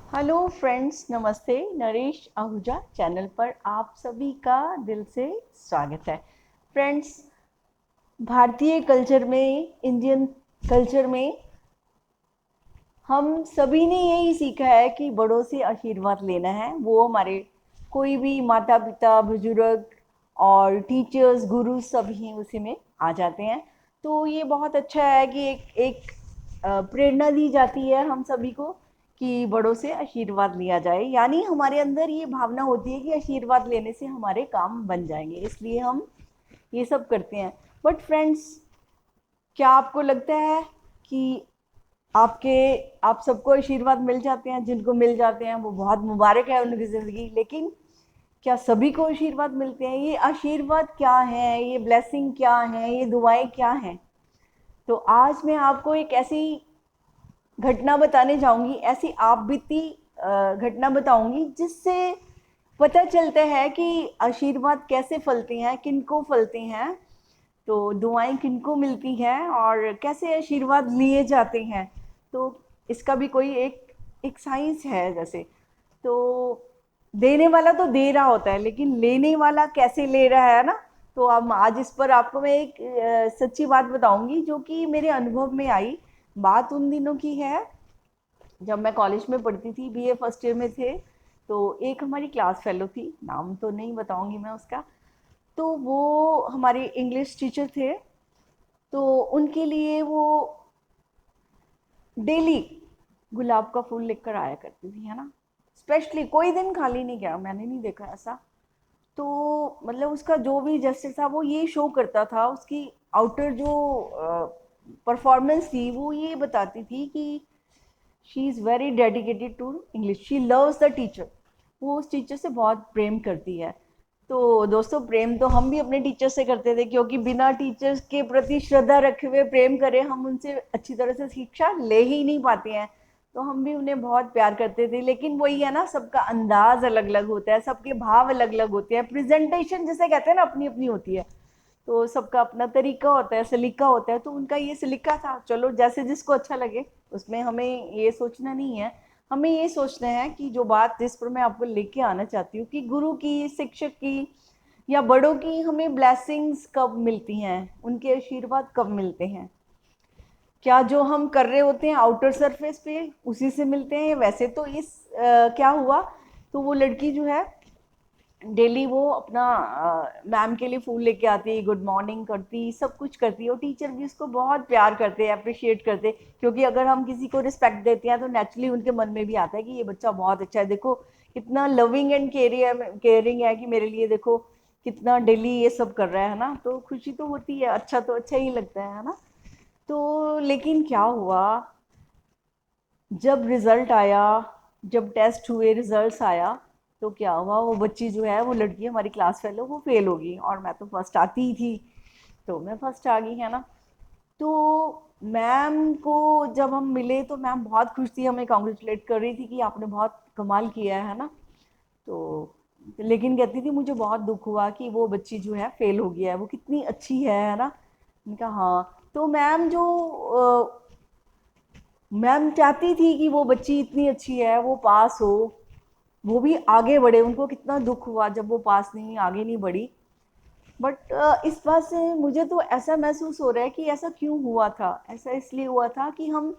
Hello friends, नमस्ते। Naresh Ahuja channel पर आप सभी का दिल से स्वागत है। फ्रेंड्स, भारतीय कल्चर में, इंडियन कल्चर में हम सभी ने यही सीखा है कि बड़ों से आशीर्वाद लेना है। वो हमारे कोई भी माता पिता, बुजुर्ग और टीचर्स, गुरु सभी उसी में आ जाते हैं। तो ये बहुत अच्छा है कि एक एक प्रेरणा दी जाती है हम सभी को कि बड़ों से आशीर्वाद लिया जाए। यानी हमारे अंदर ये भावना होती है कि आशीर्वाद लेने से हमारे काम बन जाएंगे, इसलिए हम ये सब करते हैं। बट फ्रेंड्स, क्या आपको लगता है कि आपके आप सबको आशीर्वाद मिल जाते हैं? जिनको मिल जाते हैं वो बहुत मुबारक है उनकी ज़िंदगी, लेकिन क्या सभी को आशीर्वाद मिलते हैं? ये आशीर्वाद क्या है, ये ब्लेसिंग क्या है, ये दुआएं क्या हैं? तो आज मैं आपको एक ऐसी घटना बताने जाऊंगी, ऐसी आप बीती घटना बताऊंगी जिससे पता चलता है कि आशीर्वाद कैसे फलते हैं, किनको फलते हैं, तो दुआएं किनको मिलती हैं और कैसे आशीर्वाद लिए जाते हैं। तो इसका भी कोई एक एक साइंस है जैसे। तो देने वाला तो दे रहा होता है, लेकिन लेने वाला कैसे ले रहा है ना। तो अब आज इस पर आपको मैं एक सच्ची बात बताऊंगी जो कि मेरे अनुभव में आई। बात उन दिनों की है जब मैं कॉलेज में पढ़ती थी, बीए फर्स्ट ईयर में थे। तो एक हमारी क्लास फेलो थी, नाम तो नहीं बताऊंगी मैं उसका। तो वो हमारे इंग्लिश टीचर थे। तो उनके लिए वो डेली गुलाब का फूल लेकर आया करती थी, है ना। स्पेशली कोई दिन खाली नहीं गया, मैंने नहीं देखा ऐसा। तो मतलब उसका जो भी जेस्चर था वो ये शो करता था, उसकी आउटर जो परफॉर्मेंस थी वो ये बताती थी कि she is very dedicated to English, she loves the teacher. वो उस टीचर से बहुत प्रेम करती है। तो दोस्तों, प्रेम तो हम भी अपने टीचर से करते थे, क्योंकि बिना टीचर्स के प्रति श्रद्धा रखे हुए प्रेम करें हम उनसे अच्छी तरह से शिक्षा ले ही नहीं पाते हैं। तो हम भी उन्हें बहुत प्यार करते थे, लेकिन वही है ना, सबका अंदाज अलग अलग होता है, सबके भाव अलग अलग होते हैं, प्रेजेंटेशन जिसे कहते हैं ना अपनी अपनी होती है। तो सबका अपना तरीका होता है, सलीका होता है। तो उनका ये सलीका था, चलो जैसे जिसको अच्छा लगे, उसमें हमें ये सोचना नहीं है। हमें ये सोचना है कि जो बात जिस पर मैं आपको लेके आना चाहती हूँ कि गुरु की, शिक्षक की या बड़ों की हमें ब्लेसिंग्स कब मिलती हैं, उनके आशीर्वाद कब मिलते हैं। क्या जो हम कर रहे होते हैं आउटर सरफेस पे उसी से मिलते हैं? वैसे तो क्या हुआ, तो वो लड़की जो है डेली वो अपना मैम के लिए फूल लेके आती, गुड मॉर्निंग करती, सब कुछ करती। और टीचर भी उसको बहुत प्यार करते, अप्रिशिएट करते, क्योंकि अगर हम किसी को रिस्पेक्ट देते हैं तो नेचुरली उनके मन में भी आता है कि ये बच्चा बहुत अच्छा है, देखो कितना लविंग एंड केयरिंग है कि मेरे लिए देखो कितना डेली ये सब कर रहा है ना। तो खुशी तो होती है, अच्छा तो अच्छा ही लगता है ना। तो लेकिन क्या हुआ, जब रिजल्ट आया, जब टेस्ट हुए, रिजल्ट्स आया, तो क्या हुआ, वो बच्ची जो है, वो लड़की हमारी क्लास फेलो, वो फेल हो गई और मैं तो फर्स्ट आती ही थी। तो मैं फर्स्ट आ गई, है ना। तो मैम को जब हम मिले तो मैम बहुत खुश थी, हमें कॉन्ग्रेचुलेट कर रही थी कि आपने बहुत कमाल किया है ना। तो लेकिन कहती थी मुझे बहुत दुख हुआ कि वो बच्ची जो है फेल हो गया है, वो कितनी अच्छी है ना। मैंने कहा हाँ। तो मैम जो मैम चाहती थी कि वो बच्ची इतनी अच्छी है वो पास हो, वो भी आगे बढ़े। उनको कितना दुख हुआ जब वो पास नहीं, आगे नहीं बढ़ी। बट इस बात से मुझे तो ऐसा महसूस हो रहा है कि ऐसा क्यों हुआ था। ऐसा इसलिए हुआ था कि हम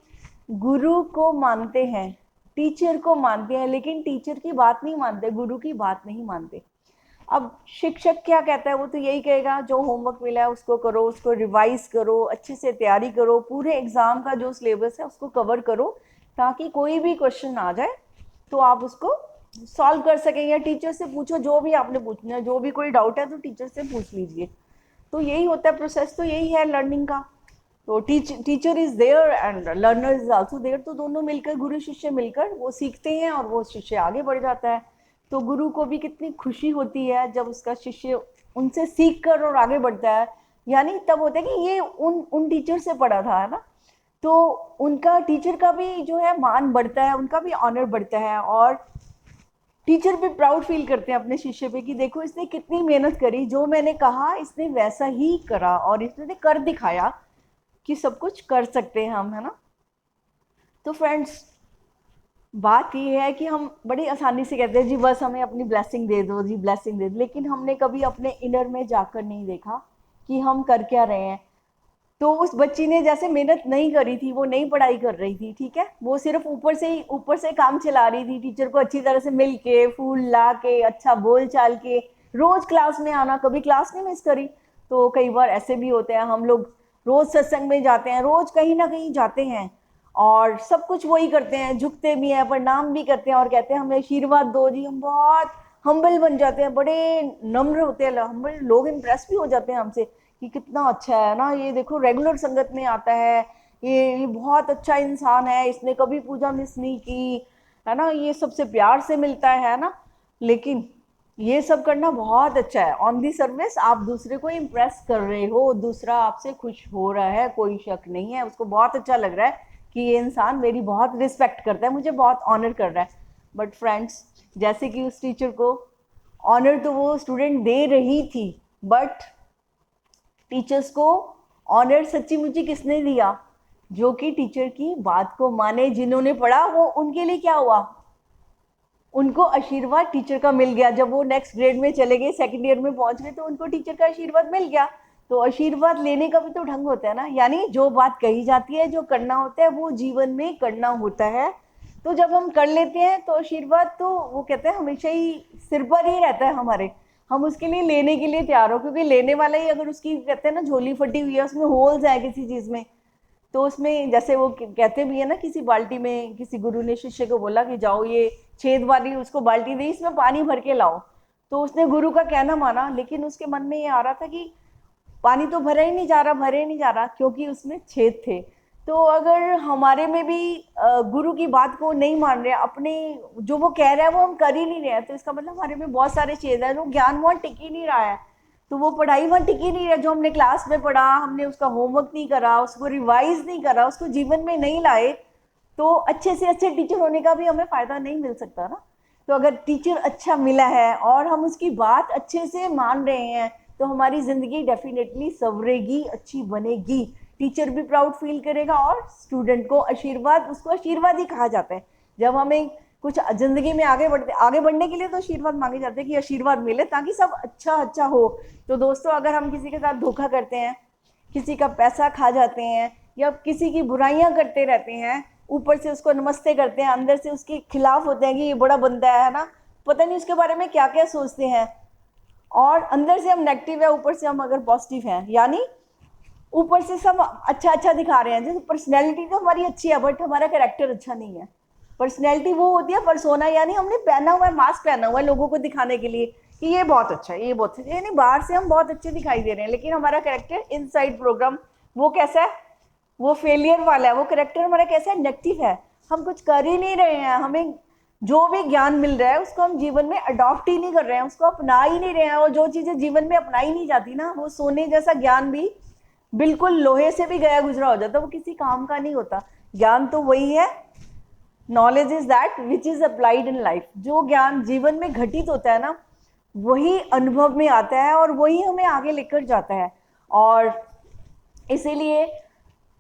गुरु को मानते हैं, टीचर को मानते हैं, लेकिन टीचर की बात नहीं मानते, गुरु की बात नहीं मानते। अब शिक्षक क्या कहता है, वो तो यही कहेगा जो होमवर्क मिला है उसको करो, उसको रिवाइज करो, अच्छे से तैयारी करो, पूरे एग्जाम का जो सिलेबस है उसको कवर करो, ताकि कोई भी क्वेश्चन आ जाए तो आप उसको सॉल्व कर सकें। या टीचर से पूछो, जो भी आपने पूछना है, जो भी कोई डाउट है तो टीचर से पूछ लीजिए। तो यही होता है, प्रोसेस तो यही है लर्निंग का। तो teacher is there and learner is also there. तो दोनों मिलकर, गुरु शिष्य मिलकर वो सीखते हैं और वो शिष्य आगे बढ़ जाता है। तो गुरु को भी कितनी खुशी होती है जब उसका शिष्य उनसे सीख कर और आगे बढ़ता है। यानी तब होता है कि ये उन उन टीचर से पढ़ा था, है ना। तो उनका, टीचर का भी जो है मान बढ़ता है, उनका भी ऑनर बढ़ता है। और टीचर भी प्राउड फील करते हैं अपने शिष्य पे कि देखो इसने कितनी मेहनत करी, जो मैंने कहा इसने वैसा ही करा और इसने कर दिखाया कि सब कुछ कर सकते हैं हम, है ना। तो फ्रेंड्स, बात ये है कि हम बड़ी आसानी से कहते हैं जी बस हमें अपनी ब्लेसिंग दे दो जी, ब्लेसिंग दे दो, लेकिन हमने कभी अपने इनर में जाकर नहीं देखा कि हम कर क्या रहे हैं। तो उस बच्ची ने जैसे मेहनत नहीं करी थी, वो नहीं पढ़ाई कर रही थी, ठीक है, वो सिर्फ ऊपर से काम चला रही थी, टीचर को अच्छी तरह से मिल के, फूल ला के, अच्छा बोल चाल के, रोज क्लास में आना, कभी क्लास नहीं मिस करी। तो कई बार ऐसे भी होते हैं, हम लोग रोज सत्संग में जाते हैं, रोज कहीं ना कहीं जाते हैं और सब कुछ वही करते हैं, झुकते भी हैं, प्रणाम भी करते हैं और कहते हैं हमें आशीर्वाद दो जी। हम बहुत हम्बल बन जाते हैं, बड़े नम्र होते हैं हम्बल लोग, इम्प्रेस भी हो जाते हैं हमसे कि कितना अच्छा है ना, ये देखो रेगुलर संगत में आता है, ये बहुत अच्छा इंसान है, इसने कभी पूजा मिस नहीं की, है ना, ये सबसे प्यार से मिलता है ना। लेकिन ये सब करना बहुत अच्छा है, ऑन दी सर्विस आप दूसरे को इम्प्रेस कर रहे हो, दूसरा आपसे खुश हो रहा है, कोई शक नहीं है, उसको बहुत अच्छा लग रहा है कि ये इंसान मेरी बहुत रिस्पेक्ट करता है, मुझे बहुत ऑनर कर रहा है। बट फ्रेंड्स, जैसे कि उस टीचर को ऑनर तो वो स्टूडेंट दे रही थी, बट टीचर्स को ऑनर सच्ची मुच्ची किसने दिया? जो कि टीचर की बात को माने, जिन्होंने पढ़ा, वो उनके लिए क्या हुआ, उनको आशीर्वाद टीचर का मिल गया। जब वो नेक्स्ट ग्रेड में चले गए, सेकंड ईयर में पहुंच गए, तो उनको टीचर का आशीर्वाद मिल गया। तो आशीर्वाद लेने का भी तो ढंग होता है ना, यानी जो बात कही जाती है, जो करना होता है, वो जीवन में करना होता है। तो जब हम कर लेते हैं तो आशीर्वाद तो वो कहते हैं हमेशा ही सिर पर ही रहता है हमारे, हम उसके लिए लेने के लिए तैयार हो, क्योंकि लेने वाला ही अगर उसकी कहते हैं ना झोली फटी हुई है, उसमें होल्स है किसी चीज में, तो उसमें जैसे वो कहते भी है ना, किसी बाल्टी में किसी गुरु ने शिष्य को बोला कि जाओ ये छेद वाली उसको बाल्टी दी, इसमें पानी भर के लाओ। तो उसने गुरु का कहना माना, लेकिन उसके मन में ये आ रहा था कि पानी तो भरा ही नहीं जा रहा, भरे नहीं जा रहा, क्योंकि उसमें छेद थे। तो अगर हमारे में भी गुरु की बात को नहीं मान रहे, अपने जो वो कह रहा है वो हम कर ही नहीं रहे हैं, तो इसका मतलब हमारे में बहुत सारे छेद है, जो ज्ञान वहाँ टिक ही नहीं रहा है। तो वो पढ़ाई वहाँ टिकी नहीं है, जो हमने क्लास में पढ़ा, हमने उसका होमवर्क नहीं करा, उसको रिवाइज नहीं करा, उसको जीवन में नहीं लाए, तो अच्छे से अच्छे टीचर होने का भी हमें फायदा नहीं मिल सकता ना। तो अगर टीचर अच्छा मिला है और हम उसकी बात अच्छे से मान रहे हैं, तो हमारी जिंदगी डेफिनेटली संवरेगी, अच्छी बनेगी, टीचर भी प्राउड फील करेगा और स्टूडेंट को आशीर्वाद, उसको आशीर्वाद ही कहा जाता है। जब हमें कुछ जिंदगी में आगे बढ़ने के लिए तो आशीर्वाद मांगे जाते हैं कि आशीर्वाद मिले ताकि सब अच्छा अच्छा हो। तो दोस्तों, अगर हम किसी के साथ धोखा करते हैं, किसी का पैसा खा जाते हैं, या किसी की बुराइयां करते रहते हैं, ऊपर से उसको नमस्ते करते हैं, अंदर से उसके खिलाफ होते हैं कि ये बड़ा बंदा है ना, पता नहीं उसके बारे में क्या क्या सोचते हैं, और अंदर से हम नेगेटिव है, ऊपर से हम अगर पॉजिटिव हैं, यानी ऊपर से सब अच्छा अच्छा दिखा रहे हैं, जैसे पर्सनैलिटी तो हमारी अच्छी है बट हमारा कैरेक्टर अच्छा नहीं है। पर्सनैलिटी वो होती है परसोना, यानी हमने पहना हुआ है, मास्क पहना हुआ है लोगों को दिखाने के लिए कि ये बहुत अच्छा है, ये बहुत अच्छा है, यानी बाहर से हम बहुत अच्छे दिखाई दे रहे हैं, लेकिन हमारा कैरेक्टर इनसाइड प्रोग्राम वो कैसा है, वो फेलियर वाला है, वो कैरेक्टर हमारा कैसा है, नेगेटिव है। हम कुछ कर ही नहीं रहे हैं, हमें जो भी ज्ञान मिल रहा है उसको हम जीवन में अडॉप्ट ही नहीं कर रहे हैं, उसको अपना ही नहीं रहे हैं, और जो चीज़ें जीवन में अपनाई नहीं जाती ना, वो सोने जैसा ज्ञान भी बिल्कुल लोहे से भी गया गुजरा हो जाता, वो किसी काम का नहीं होता। ज्ञान तो वही है, knowledge is that which is applied in life. जो ज्ञान जीवन में घटित होता है ना, वही अनुभव में आता है और वही हमें आगे लेकर जाता है। और इसीलिए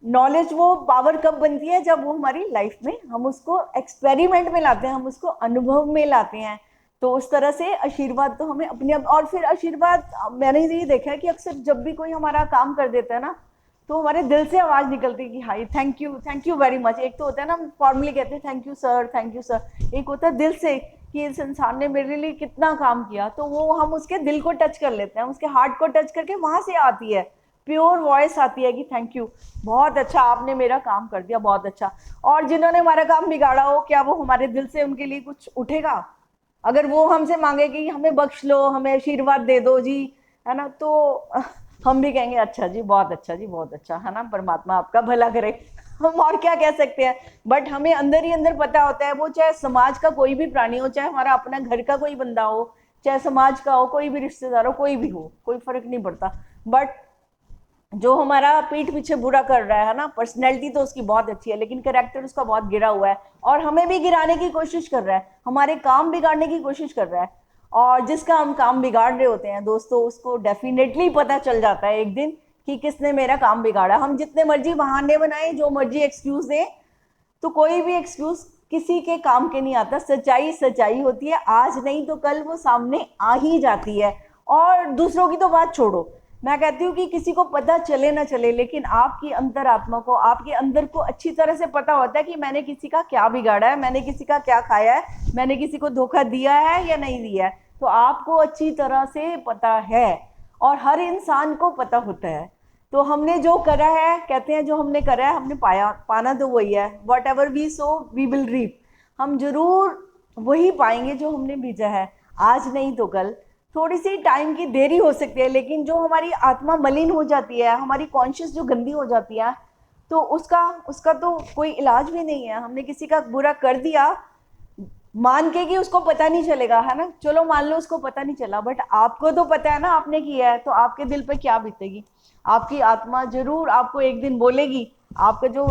नॉलेज वो पावर कब बनती है, जब वो हमारी लाइफ में हम उसको एक्सपेरिमेंट में लाते हैं, हम उसको अनुभव में लाते हैं। तो उस तरह से आशीर्वाद तो हमें अपने और फिर आशीर्वाद मैंने ये देखा है कि अक्सर जब भी कोई हमारा काम कर देता है ना, तो हमारे दिल से आवाज़ निकलती है कि high thank you very much. एक तो होता है ना, हम फॉर्मली कहते हैं थैंक यू सर, एक होता है दिल से कि इस इंसान ने मेरे लिए कितना काम किया, तो वो हम उसके दिल को टच कर लेते हैं, उसके हार्ट को टच करके वहाँ से आती है प्योर वॉइस आती है कि थैंक यू, बहुत अच्छा, आपने मेरा काम कर दिया, बहुत अच्छा। और जिन्होंने हमारा काम बिगाड़ा हो, क्या वो हमारे दिल से उनके लिए कुछ उठेगा? अगर वो हमसे मांगे कि हमें बख्श लो, हमें आशीर्वाद दे दो जी, है ना, तो हम भी कहेंगे अच्छा जी, बहुत अच्छा जी, बहुत अच्छा, है ना, परमात्मा आपका भला करे। हम और क्या कह सकते हैं। बट हमें अंदर ही अंदर पता होता है, वो चाहे समाज का कोई भी प्राणी हो, चाहे हमारा अपना घर का कोई बंदा हो, चाहे समाज का हो, कोई भी रिश्तेदार हो, कोई भी हो, कोई फर्क नहीं पड़ता। बट जो हमारा पीठ पीछे बुरा कर रहा है ना, पर्सनैलिटी तो उसकी बहुत अच्छी है लेकिन कैरेक्टर उसका बहुत गिरा हुआ है, और हमें भी गिराने की कोशिश कर रहा है, हमारे काम बिगाड़ने की कोशिश कर रहा है। और जिसका हम काम बिगाड़ रहे होते हैं दोस्तों, उसको डेफिनेटली पता चल जाता है एक दिन कि किसने मेरा काम बिगाड़ा। हम जितने मर्जी बहाने बनाए, जो मर्जी एक्सक्यूज दें, तो कोई भी एक्सक्यूज किसी के काम के नहीं आता। सच्चाई सच्चाई होती है, आज नहीं तो कल वो सामने आ ही जाती है। और दूसरों की तो बात छोड़ो, मैं कहती हूँ कि किसी को पता चले ना चले, लेकिन आपकी अंतरात्मा को, आपके अंदर को अच्छी तरह से पता होता है कि मैंने किसी का क्या बिगाड़ा है, मैंने किसी का क्या खाया है, मैंने किसी को धोखा दिया है या नहीं दिया है। तो आपको अच्छी तरह से पता है, और हर इंसान को पता होता है। तो हमने जो करा है, कहते हैं जो हमने करा है हमने पाया, पाना तो वही है। Whatever we sow we will reap. हम जरूर वही पाएंगे जो हमने बीजा है, आज नहीं तो कल। थोड़ी सी टाइम की देरी हो सकती है, लेकिन जो हमारी आत्मा मलिन हो जाती है, हमारी कॉन्शियस जो गंदी हो जाती है, तो उसका तो कोई इलाज भी नहीं है। हमने किसी का बुरा कर दिया मान के कि उसको पता नहीं चलेगा, है ना, चलो मान लो उसको पता नहीं चला, बट आपको तो पता है ना आपने किया है, तो आपके दिल पे क्या बीतेगी। आपकी आत्मा जरूर आपको एक दिन बोलेगी, आपका जो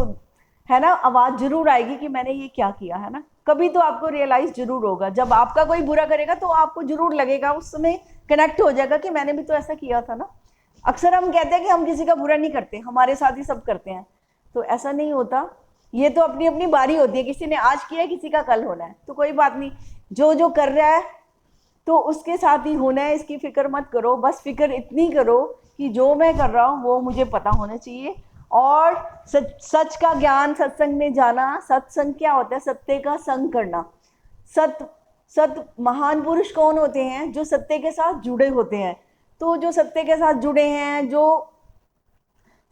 है ना आवाज जरूर आएगी कि मैंने ये क्या किया, है ना। कभी तो आपको रियलाइज जरूर होगा, जब आपका कोई बुरा करेगा तो आपको जरूर लगेगा, उस समय कनेक्ट हो जाएगा कि मैंने भी तो ऐसा किया था ना। अक्सर हम कहते हैं कि हम किसी का बुरा नहीं करते, हमारे साथ ही सब करते हैं, तो ऐसा नहीं होता। ये तो अपनी अपनी बारी होती है, किसी ने आज किया, किसी का कल होना है, तो कोई बात नहीं, जो जो कर रहा है तो उसके साथ ही होना है, इसकी फिक्र मत करो। बस फिक्र इतनी करो कि जो मैं कर रहा हूँ वो मुझे पता होना चाहिए। और सच का ज्ञान सत्संग में जाना। सत्संग क्या होता है? सत्य का संग करना। सत महान पुरुष कौन होते हैं? जो सत्य के साथ जुड़े होते हैं। तो जो सत्य के साथ जुड़े हैं, जो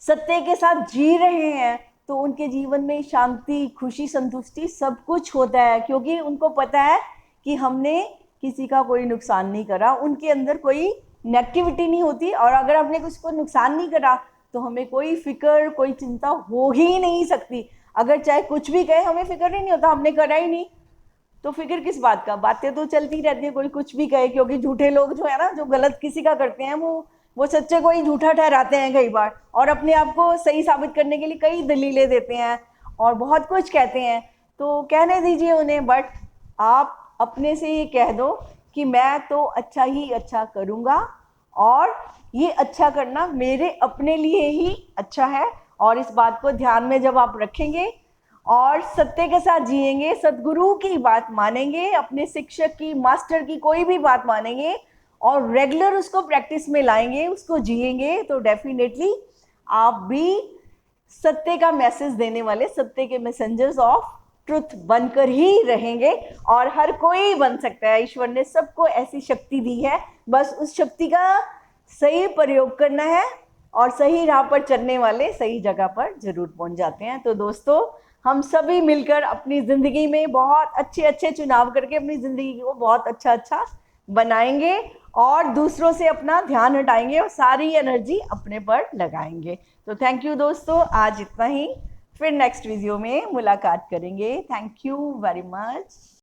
सत्य के साथ जी रहे हैं, तो उनके जीवन में शांति, खुशी, संतुष्टि सब कुछ होता है, क्योंकि उनको पता है कि हमने किसी का कोई नुकसान नहीं करा, उनके अंदर कोई नेगेटिविटी नहीं होती। और अगर हमने किसी को नुकसान नहीं करा तो हमें कोई फिक्र, कोई चिंता हो ही नहीं सकती। अगर चाहे कुछ भी कहे, हमें फिक्र ही नहीं होता, हमने करा ही नहीं, तो फिक्र किस बात का। बातें तो चलती रहती है, कोई कुछ भी कहे, क्योंकि झूठे लोग जो है ना, जो गलत किसी का करते हैं, वो सच्चे को ही झूठा ठहराते हैं कई बार, और अपने आप को सही साबित करने के लिए कई दलीलें देते हैं और बहुत कुछ कहते हैं। तो कहने दीजिए उन्हें, बट आप अपने से ये कह दो कि मैं तो अच्छा ही अच्छा करूँगा, और ये अच्छा करना मेरे अपने लिए ही अच्छा है। और इस बात को ध्यान में जब आप रखेंगे और सत्य के साथ जिएंगे, सदगुरु की बात मानेंगे, अपने शिक्षक की, मास्टर की कोई भी बात मानेंगे और रेगुलर उसको प्रैक्टिस में लाएंगे, उसको जिएंगे, तो डेफिनेटली आप भी सत्य का मैसेज देने वाले, सत्य के मैसेंजर्स ऑफ ट्रुथ बनकर ही रहेंगे। और हर कोई बन सकता है, ईश्वर ने सबको ऐसी शक्ति दी है, बस उस शक्ति का सही प्रयोग करना है, और सही राह पर चलने वाले सही जगह पर जरूर पहुंच जाते हैं। तो दोस्तों, हम सभी मिलकर अपनी ज़िंदगी में बहुत अच्छे अच्छे चुनाव करके अपनी ज़िंदगी को बहुत अच्छा अच्छा बनाएंगे, और दूसरों से अपना ध्यान हटाएंगे और सारी एनर्जी अपने पर लगाएंगे। तो थैंक यू दोस्तों, आज इतना ही, फिर नेक्स्ट वीडियो में मुलाकात करेंगे। Thank you very much.